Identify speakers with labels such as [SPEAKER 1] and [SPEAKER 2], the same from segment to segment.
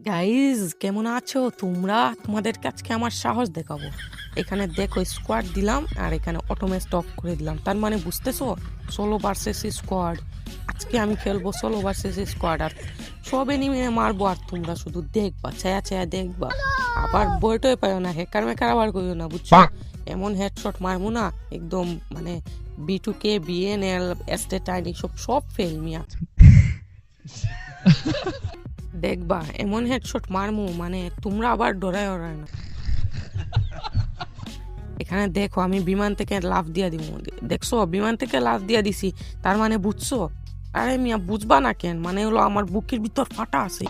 [SPEAKER 1] Guys কেমন আছো তোমরা? তোমাদের কাছে আমার সাহস দেখাবো। এখানে দেখো স্কোয়াড দিলাম আর এখানে অটোমে স্টপ করে দিলাম, তার মানে বুঝতেছো সোলো ভার্সেস স্কোয়াড। আজকে আমি খেলবো সোলো ভার্সেস স্কোয়াড আর সব এনিমে মারবো আর তোমরা শুধু দেখবা, ছায়া ছায়া দেখবা। আবার বইটই পাইও না, হ্যাকার মেকার আবার কইও না, বুঝছো? এমন হেডশট মারবো না একদম, মানে B2K BNL এস্টেট আইডি সব সব ফেল মিয়া। দেখবা এমন হেডশট মারমু মানে তোমরা আবার ডরায় না। এখানে দেখো আমি বিমান থেকে লাফ দিয়া দিব, দেখছো বিমান থেকে লাফ দিয়া দিছি, তার মানে বুঝছো? আরে মিয়া বুঝবা না কেন, মানে হলো আমার বুকের ভিতর ফাটা আছে।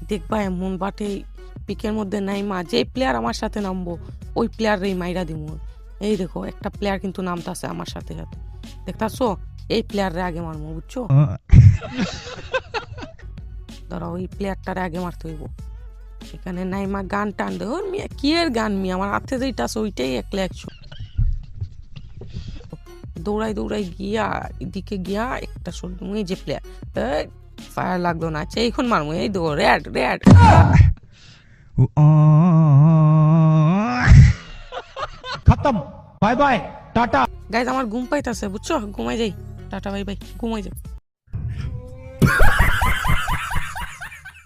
[SPEAKER 1] দেখবা এমন বাটে পিকের মধ্যে নাই মা, যে প্লেয়ার আমার সাথে নামবো ওই প্লেয়ারই মাইরা দিব। এই দেখো একটা প্লেয়ার কিন্তু নামতাছে আমার সাথে সাথে, দেখতাছো? এই প্লেয়াররে আগে মারমু, বুঝছো? ধরো ওই প্লেয়ারটারে আগে মারতে হইব। এখানে নাইমা গান টান দে, ওর মিয়া কি এর গান মিয়া, আমার হাতে যেটা আছে ওইটাই একলা একশো। দৌড়াই দৌড়াই গিয়া এদিকে গিয়া একটা এই যে প্লেয়ার ফায়ার লাগলো না, আচ্ছা এখন মারমু, এই দো রেড রেড।
[SPEAKER 2] खत्म बाय बाय टाटा।
[SPEAKER 1] গাইজ আমার ঘুম পাইতাছে, বুঝছো? ঘুমাই যাই, টাটা বাই বাই, ঘুমাই যাই।